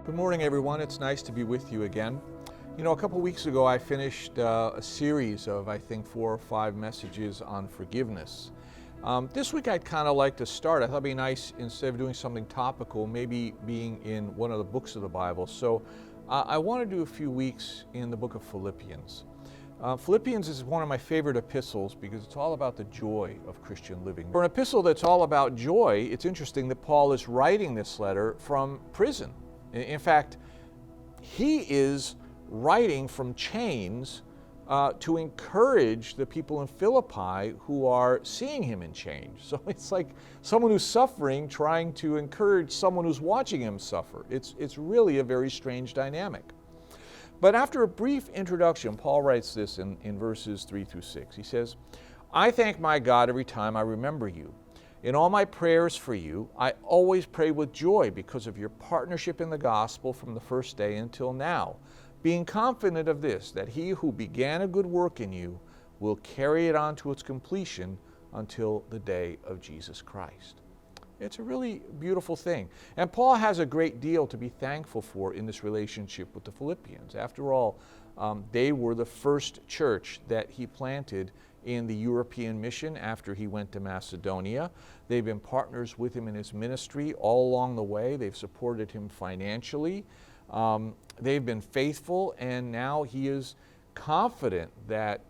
Good morning, everyone. It's nice to be with you again. You know, a couple weeks ago I finished a series of, I think, 4 or 5 messages on forgiveness. This week I'd kind of like to start. I thought it'd be nice, instead of doing something topical, maybe being in one of the books of the Bible. So I want to do a few weeks in the book of Philippians. Philippians is one of my favorite epistles because it's all about the joy of Christian living. For an epistle that's all about joy, it's interesting that Paul is writing this letter from prison. In fact, he is writing from chains to encourage the people in Philippi who are seeing him in chains. So it's like someone who's suffering trying to encourage someone who's watching him suffer. It's really a very strange dynamic. But after a brief introduction, Paul writes this in verses 3 through 6. He says, "I thank my God every time I remember you. In all my prayers for you, I always pray with joy because of your partnership in the gospel from the first day until now, being confident of this, that he who began a good work in you will carry it on to its completion until the day of Jesus Christ." It's a really beautiful thing. And Paul has a great deal to be thankful for in this relationship with the Philippians. After all, they were the first church that he planted in the European mission after he went to Macedonia. They've been partners with him in his ministry all along the way. They've supported him financially. They've been faithful, and now he is confident that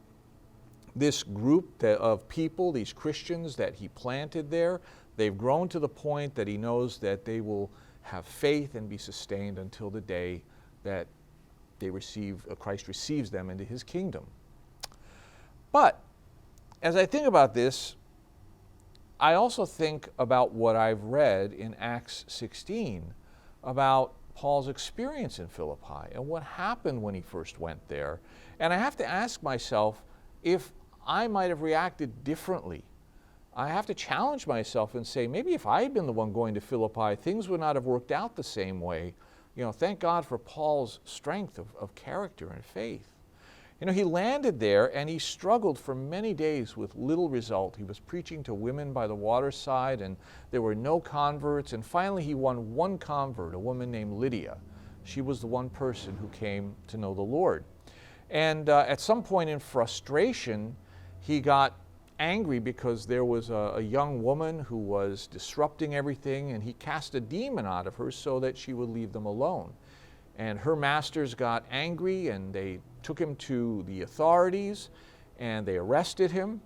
this group of people, these Christians that he planted there, they've grown to the point that he knows that they will have faith and be sustained until the day that Christ receives them into his kingdom. But as I think about this, I also think about what I've read in Acts 16 about Paul's experience in Philippi and what happened when he first went there. And I have to ask myself if I might have reacted differently. I have to challenge myself and say, maybe if I had been the one going to Philippi, things would not have worked out the same way. You know, thank God for Paul's strength of character and faith. You know, he landed there and he struggled for many days with little result. He was preaching to women by the waterside and there were no converts. And finally he won one convert, a woman named Lydia. She was the one person who came to know the Lord. And at some point in frustration, he got angry because there was a young woman who was disrupting everything, and he cast a demon out of her so that she would leave them alone. And her masters got angry and they took him to the authorities and they arrested him.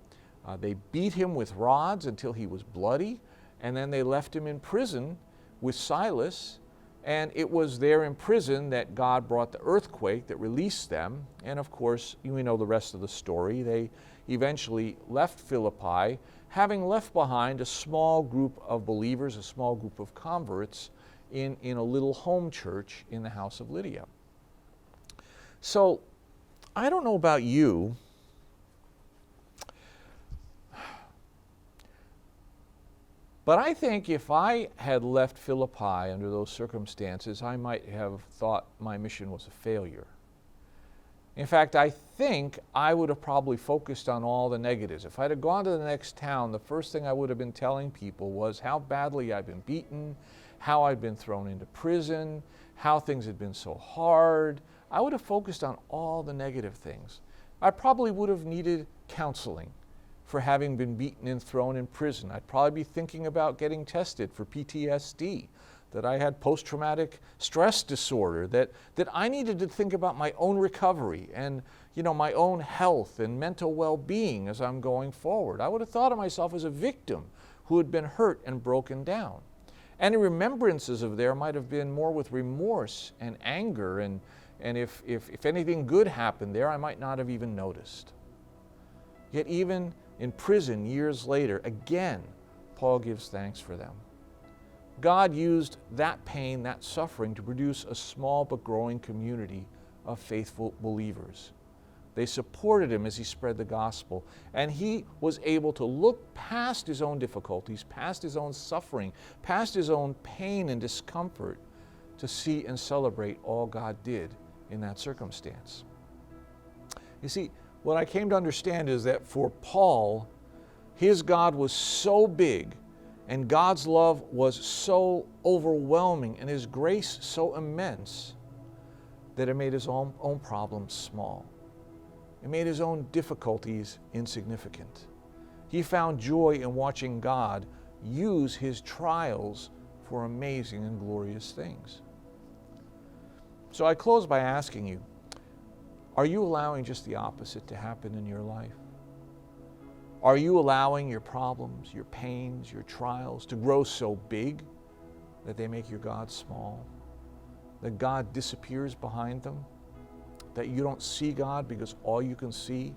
They beat him with rods until he was bloody, and then they left him in prison with Silas. And it was there in prison that God brought the earthquake that released them. And of course, we know the rest of the story. They eventually left Philippi, having left behind a small group of believers, a small group of converts in a little home church in the house of Lydia. So, I don't know about you, but I think if I had left Philippi under those circumstances, I might have thought my mission was a failure. In fact, I think I would have probably focused on all the negatives. If I'd have gone to the next town, the first thing I would have been telling people was how badly I'd been beaten, how I'd been thrown into prison, how things had been so hard. I would have focused on all the negative things. I probably would have needed counseling for having been beaten and thrown in prison. I'd probably be thinking about getting tested for PTSD, that I had post-traumatic stress disorder, that I needed to think about my own recovery and, you know, my own health and mental well-being as I'm going forward. I would have thought of myself as a victim who had been hurt and broken down. Any remembrances of there might have been more with remorse and anger, and if anything good happened there, I might not have even noticed. Yet even in prison years later, again, Paul gives thanks for them. God used that pain, that suffering, to produce a small but growing community of faithful believers. They supported him as he spread the gospel, and he was able to look past his own difficulties, past his own suffering, past his own pain and discomfort, to see and celebrate all God did in that circumstance. You see, what I came to understand is that for Paul, his God was so big And God's love was so overwhelming and His grace so immense that it made His own problems small. It made His own difficulties insignificant. He found joy in watching God use His trials for amazing and glorious things. So I close by asking you, are you allowing just the opposite to happen in your life? Are you allowing your problems, your pains, your trials to grow so big that they make your God small? That God disappears behind them? That you don't see God because all you can see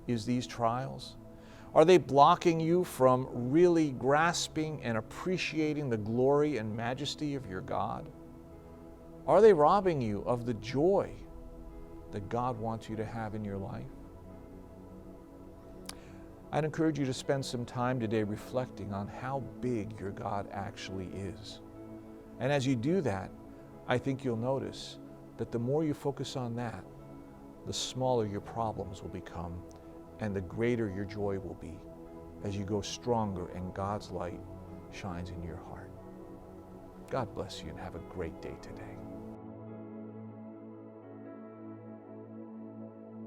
is these trials? Are they blocking you from really grasping and appreciating the glory and majesty of your God? Are they robbing you of the joy that God wants you to have in your life? I'd encourage you to spend some time today reflecting on how big your God actually is. And as you do that, I think you'll notice that the more you focus on that, the smaller your problems will become and the greater your joy will be as you go stronger and God's light shines in your heart. God bless you and have a great day today.